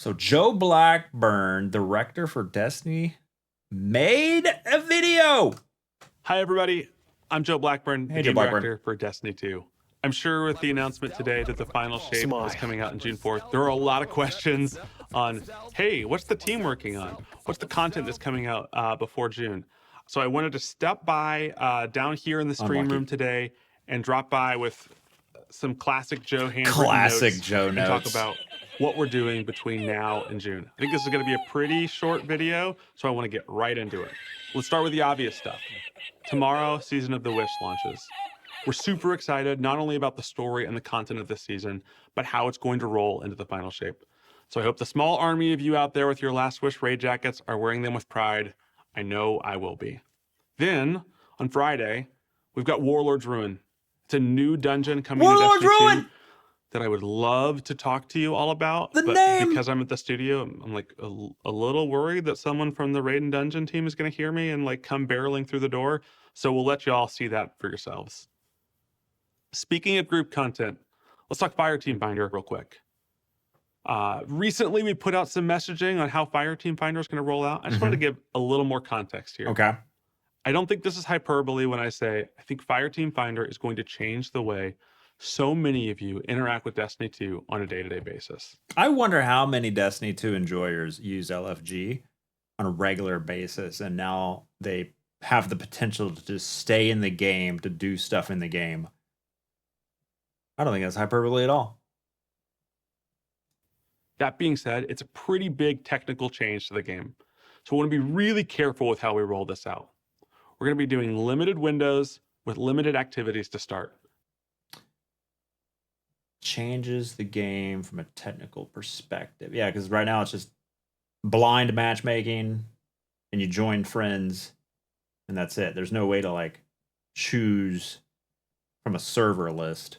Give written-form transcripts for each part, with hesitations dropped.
So Joe Blackburn, director for Destiny, made a video. Hi, everybody. I'm Joe Blackburn, the Hey, Joe game Blackburn. director for Destiny 2. I'm sure with the announcement today that the final shape is coming out on June 4th, there are a lot of questions on, hey, what's the team working on? What's the content that's coming out before June? So I wanted to step by down here in the stream room today and drop by with some classic Joe handwritten notes Joe and talk about what we're doing between now and June. I think this is going to be a pretty short video, so I want to get right into it. Let's start with the obvious stuff. Tomorrow, Season of the Wish launches. We're super excited, not only about the story and the content of this season, but how it's going to roll into the final shape. So I hope the small army of you out there with your Last Wish raid jackets are wearing them with pride. I know I will be. Then, on Friday, we've got Warlord's Ruin. It's a new dungeon coming to Destiny 2 that I would love to talk to you all about. Because I'm at the studio, I'm like a little worried that someone from the Raid and Dungeon team is going to hear me and like come barreling through the door. So we'll let you all see that for yourselves. Speaking of group content, let's talk Fireteam Finder real quick. Recently, we put out some messaging on how Fireteam Finder is going to roll out. I just wanted to give a little more context here. Okay. I don't think this is hyperbole when I say I think Fireteam Finder is going to change the way so many of you interact with Destiny 2 on a day-to-day basis. I wonder how many Destiny 2 enjoyers use LFG on a regular basis, and now they have the potential to just stay in the game, to do stuff in the game. I don't think that's hyperbole at all. That being said, it's a pretty big technical change to the game. So I want to be really careful with how we roll this out. We're going to be doing limited windows with limited activities to start. Changes the game from a technical perspective. Yeah, because right now it's just blind matchmaking and you join friends and that's it. There's no way to like choose from a server list.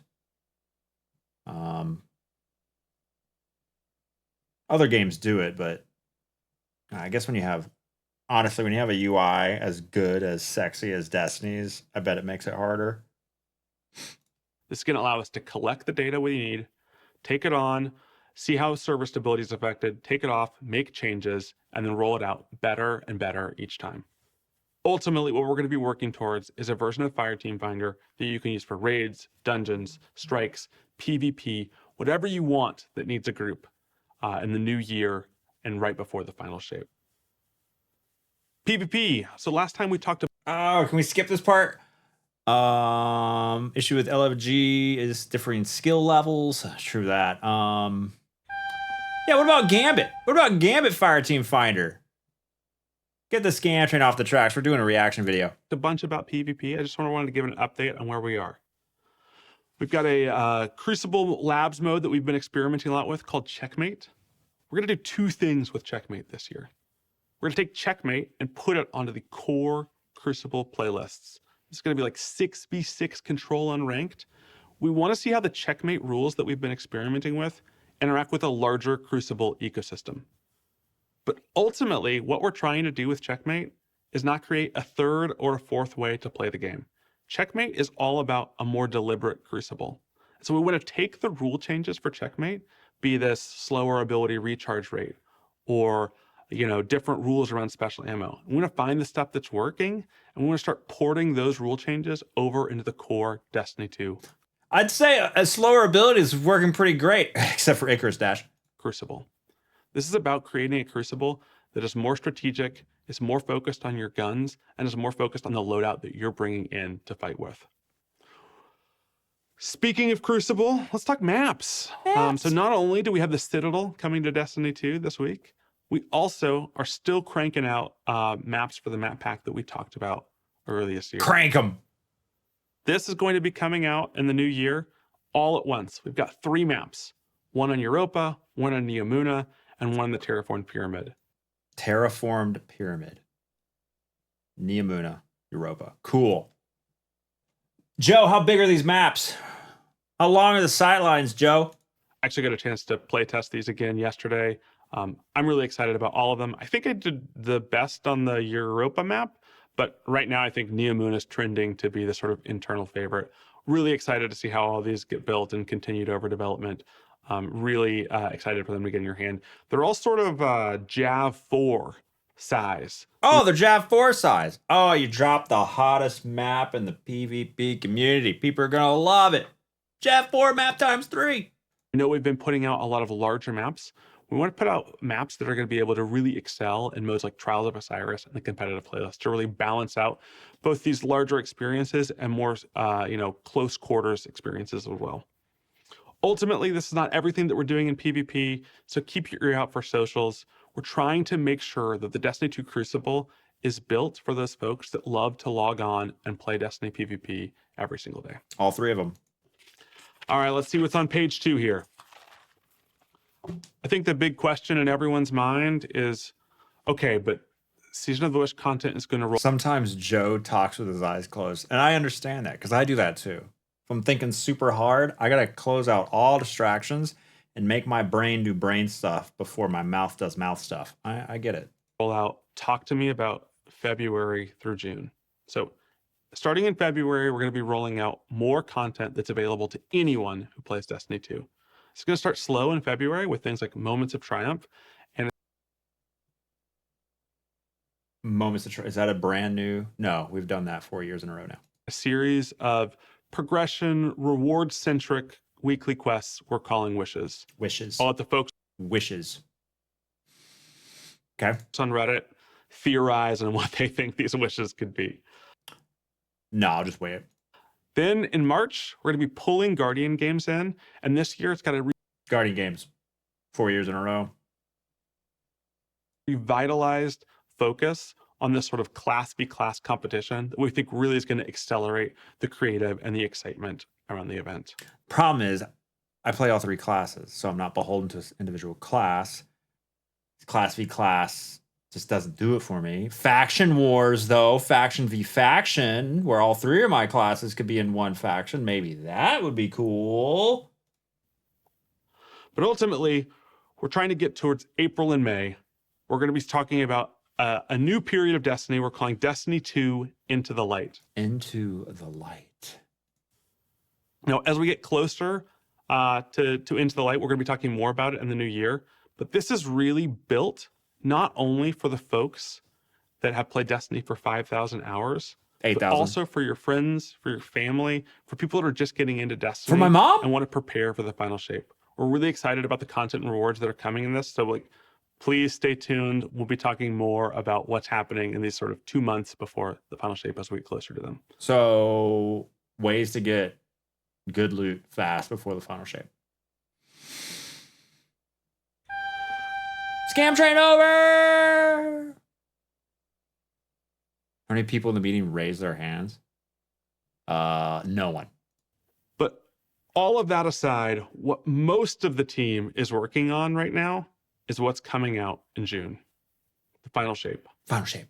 Other games do it, but I guess when you have a UI as good, as sexy as Destiny's, I bet it makes it harder. This is going to allow us to collect the data we need, take it on, see how server stability is affected, take it off, make changes, and then roll it out better and better each time. Ultimately, what we're going to be working towards is a version of Fireteam Finder that you can use for raids, dungeons, strikes, PvP, whatever you want that needs a group in the new year and right before the final shape. PvP. So last time we talked about... Oh, can we skip this part? Issue with LFG is differing skill levels. True that. Yeah, what about Gambit? What about Gambit Fireteam Finder? Get the scam train off the tracks. We're doing a reaction video. A bunch about PvP. I just wanted to give an update on where we are. We've got a Crucible Labs mode that we've been experimenting a lot with called Checkmate. We're going to do two things with Checkmate this year. We're going to take Checkmate and put it onto the core Crucible playlists. It's going to be like 6v6 control unranked. We want to see how the Checkmate rules that we've been experimenting with interact with a larger Crucible ecosystem. But ultimately, what we're trying to do with Checkmate is not create a third or a fourth way to play the game. Checkmate is all about a more deliberate Crucible. So we want to take the rule changes for Checkmate, be this slower ability recharge rate, or different rules around special ammo. We want to find the stuff that's working, and we want to start porting those rule changes over into the core Destiny 2. I'd say a slower ability is working pretty great, except for Icarus Dash. Crucible. This is about creating a Crucible that is more strategic, is more focused on your guns, and is more focused on the loadout that you're bringing in to fight with. Speaking of Crucible, let's talk maps. So not only do we have the Citadel coming to Destiny 2 this week, we also are still cranking out maps for the map pack that we talked about earlier this year. Crank them. This is going to be coming out in the new year all at once. We've got 3 maps, one on Europa, one on Neomuna, and one on the Terraformed Pyramid. Terraformed Pyramid. Neomuna, Europa. Cool. Joe, how big are these maps? How long are the sightlines, Joe? I actually got a chance to play test these again yesterday. I'm really excited about all of them. I think I did the best on the Europa map, but right now I think Neomuna is trending to be the sort of internal favorite. Really excited to see how all these get built and continued over development. Really excited for them to get in your hand. They're all sort of Jav 4 size. Oh, they're Jav 4 size. Oh, you dropped the hottest map in the PvP community. People are gonna love it. Jav 4 map times 3. I know we've been putting out a lot of larger maps. We want to put out maps that are going to be able to really excel in modes like Trials of Osiris and the competitive playlist to really balance out both these larger experiences and more, close quarters experiences as well. Ultimately, this is not everything that we're doing in PvP, so keep your ear out for socials. We're trying to make sure that the Destiny 2 Crucible is built for those folks that love to log on and play Destiny PvP every single day. All 3 of them. All right, let's see what's on page 2 here. I think the big question in everyone's mind is, okay, but Season of the Wish content is going to roll. Sometimes Joe talks with his eyes closed, and I understand that because I do that too. If I'm thinking super hard, I got to close out all distractions and make my brain do brain stuff before my mouth does mouth stuff. I get it. Roll out. Talk to me about February through June. So starting in February, we're going to be rolling out more content that's available to anyone who plays Destiny 2. It's going to start slow in February with things like Moments of Triumph. And Moments of Triumph. Is that a brand new? No, we've done that 4 years in a row now. A series of progression, reward-centric weekly quests we're calling wishes. Wishes. I'll let the folks Wishes. Okay. on Reddit theorize on what they think these wishes could be. No, I'll just wait. Then in March, we're going to be pulling Guardian games in. And this year, it's got a Guardian games. 4 years in a row. revitalized focus on this sort of class v class competition that we think really is going to accelerate the creative and the excitement around the event. Problem is, I play all 3 classes, so I'm not beholden to an individual class. Class v class just doesn't do it for me. Faction wars, though, faction v faction, where all 3 of my classes could be in one faction, maybe that would be cool. But ultimately, we're trying to get towards April and May. We're going to be talking about a new period of Destiny we're calling Destiny 2 Into the Light. Into the Light. Now, as we get closer to Into the Light, we're going to be talking more about it in the new year. But this is really built not only for the folks that have played Destiny for 5,000 hours, 8,000. but also for your friends, for your family, for people that are just getting into Destiny. For my mom? And want to prepare for the final shape. We're really excited about the content and rewards that are coming in this. So please stay tuned. We'll be talking more about what's happening in these sort of 2 months before the final shape as we get closer to them. So, ways to get good loot fast before the final shape. Scam train over! How many people in the meeting raised their hands? No one. But all of that aside, what most of the team is working on right now is what's coming out in June, the final shape. Final shape.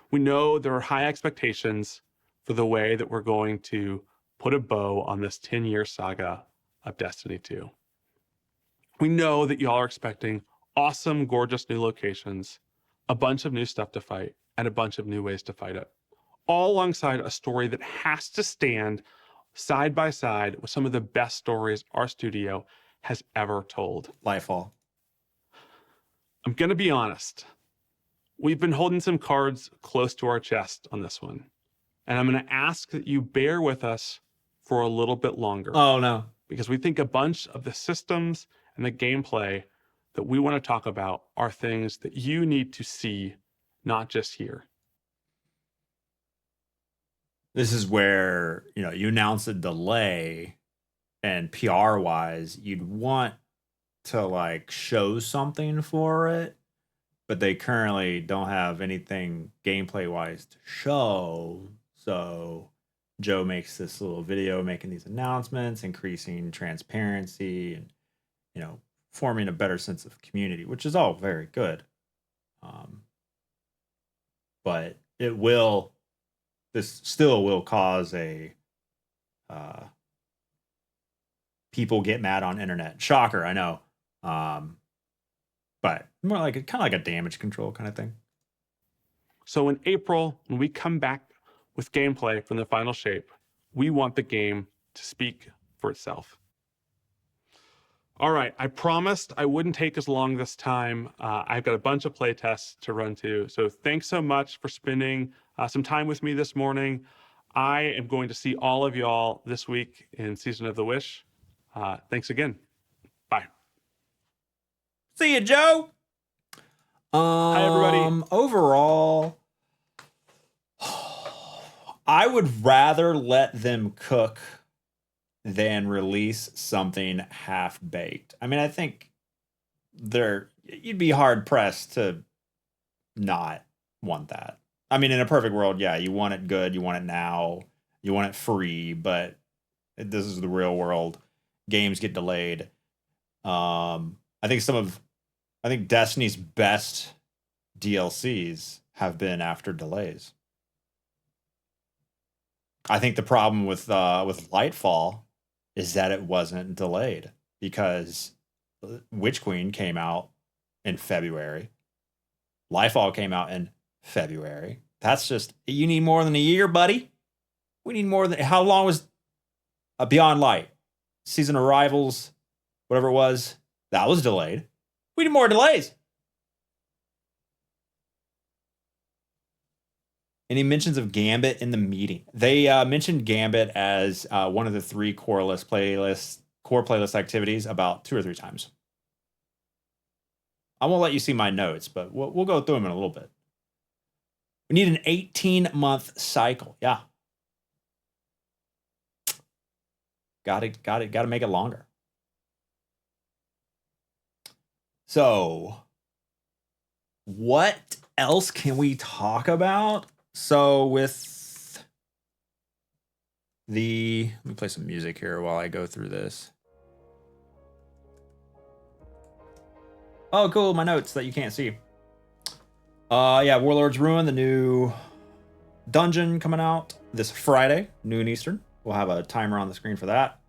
We know there are high expectations for the way that we're going to put a bow on this 10-year saga of Destiny 2. We know that y'all are expecting awesome, gorgeous new locations, a bunch of new stuff to fight, and a bunch of new ways to fight it, all alongside a story that has to stand side by side with some of the best stories our studio has ever told. Lightfall. I'm going to be honest. We've been holding some cards close to our chest on this one. And I'm going to ask that you bear with us for a little bit longer. Oh, no. Because we think a bunch of the systems and the gameplay that we want to talk about are things that you need to see, not just hear. This is where, you announce a delay and PR wise, you'd want to show something for it, but they currently don't have anything gameplay wise to show. So Joe makes this little video making these announcements, increasing transparency and, forming a better sense of community, which is all very good. But this still will cause people get mad on internet. Shocker, I know. But more kind of like a damage control kind of thing. So in April, when we come back with gameplay from the final shape, we want the game to speak for itself. All right, I promised I wouldn't take as long this time. I've got a bunch of play tests to run to. So thanks so much for spending some time with me this morning. I am going to see all of y'all this week in Season of the Wish. Thanks again. Bye. See you, Joe. Hi, everybody. Overall, I would rather let them cook than release something half baked. I mean, I think you'd be hard pressed to not want that. I mean, in a perfect world, yeah, you want it good, you want it now, you want it free, but this is the real world. Games get delayed. I think Destiny's best DLCs have been after delays. I think the problem with Lightfall is that it wasn't delayed because Witch Queen came out in February. Lightfall came out in February. That's just, you need more than a year, buddy. We need more than, how long was Beyond Light? Season of Rivals, whatever it was, that was delayed. We need more delays. Any mentions of Gambit in the meeting? They mentioned Gambit as one of the 3 core playlist activities about 2 or 3 times. I won't let you see my notes, but we'll go through them in a little bit. We need an 18-month cycle. Yeah. Got to make it longer. So, what else can we talk about? So with let me play some music here while I go through this. Oh, cool, my notes that you can't see. Yeah, Warlord's Ruin, the new dungeon coming out this Friday, noon Eastern. We'll have a timer on the screen for that.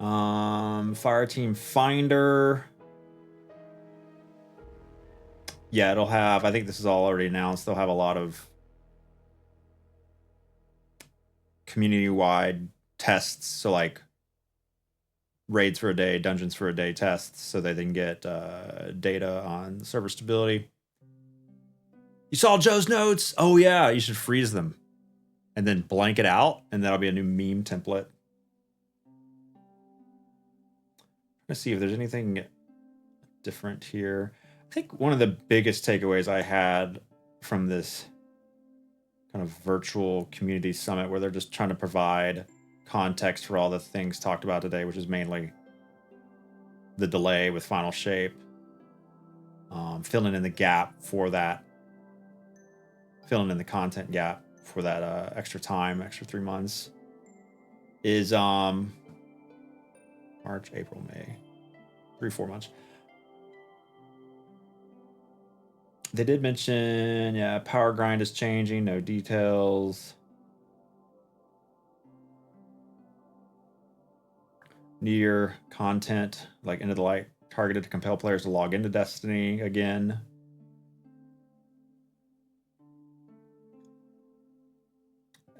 Fireteam Finder. Yeah, it'll have, I think this is all already announced, they'll have a lot of community-wide tests, so like raids for a day, dungeons for a day tests, so that they can get data on server stability. You saw Joe's notes? Oh yeah, you should freeze them and then blank it out, and that'll be a new meme template. Let's see if there's anything different here. I think one of the biggest takeaways I had from this kind of virtual community summit, where they're just trying to provide context for all the things talked about today, which is mainly the delay with Final Shape, filling in the gap for that, filling in the content gap for that extra time, extra 3 months, is March, April, May, 3-4 months. They did mention, yeah, power grind is changing, no details. New Year content, like Into the Light, targeted to compel players to log into Destiny again.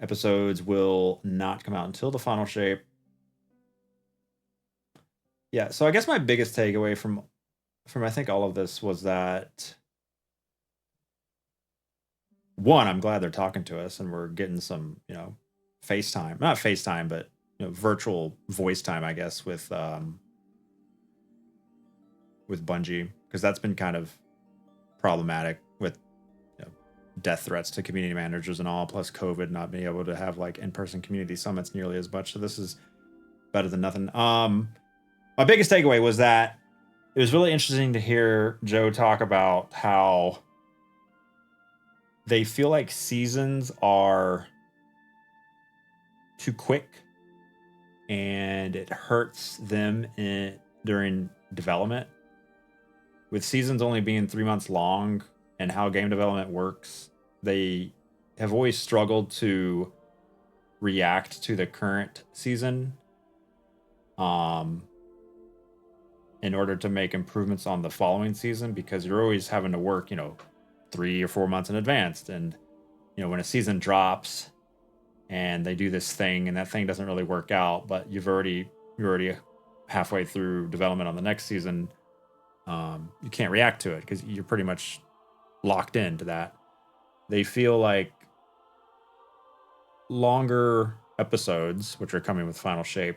Episodes will not come out until the Final Shape. Yeah, so I guess my biggest takeaway from I think all of this was that, one, I'm glad they're talking to us and we're getting some, FaceTime. Not FaceTime, but virtual voice time, I guess, with Bungie, because that's been kind of problematic with death threats to community managers and all, plus COVID not being able to have like in-person community summits nearly as much. So this is better than nothing. My biggest takeaway was that it was really interesting to hear Joe talk about how they feel like seasons are too quick and it hurts them during development. With seasons only being 3 months long and how game development works, they have always struggled to react to the current season in order to make improvements on the following season, because you're always having to work 3 or 4 months in advance. And when a season drops and they do this thing and that thing doesn't really work out, but you're already halfway through development on the next season, you can't react to it because you're pretty much locked into that. They feel like longer episodes, which are coming with Final Shape,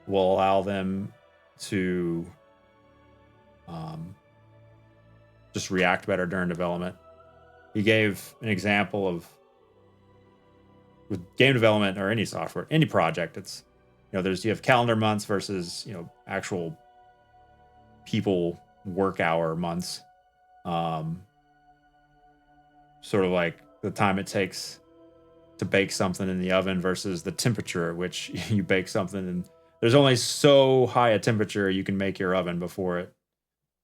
will allow them to just react better during development. He gave an example of with game development or any software, any project. It's you have calendar months versus actual people work hour months. Sort of like the time it takes to bake something in the oven versus the temperature at which you bake something, and there's only so high a temperature you can make your oven before it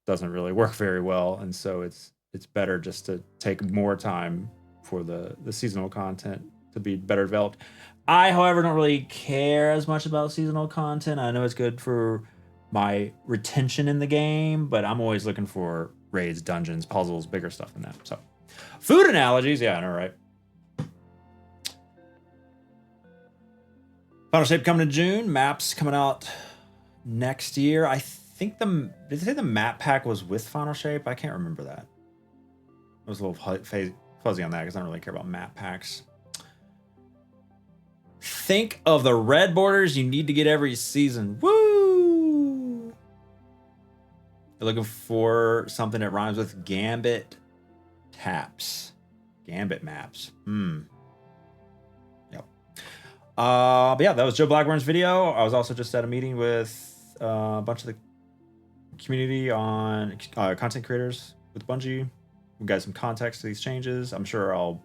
doesn't really work very well, and so it's better just to take more time for the seasonal content to be better developed. I, however, don't really care as much about seasonal content. I know it's good for my retention in the game, but I'm always looking for raids, dungeons, puzzles, bigger stuff than that. So, food analogies, yeah, I know, right? Final Shape coming in June. Maps coming out next year. I think did they say the map pack was with Final Shape? I can't remember that. I was a little fuzzy on that because I don't really care about map packs. Think of the red borders you need to get every season. Woo! You're looking for something that rhymes with Gambit taps. Gambit maps. Yep. But yeah, that was Joe Blackburn's video. I was also just at a meeting with a bunch of the community on content creators with Bungie. We got some context to these changes. I'm sure I'll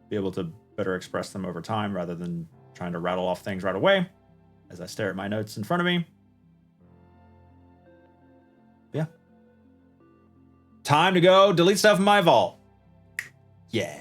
be able to better express them over time rather than trying to rattle off things right away as I stare at my notes in front of me. Yeah. Time to go delete stuff in my vault. Yeah.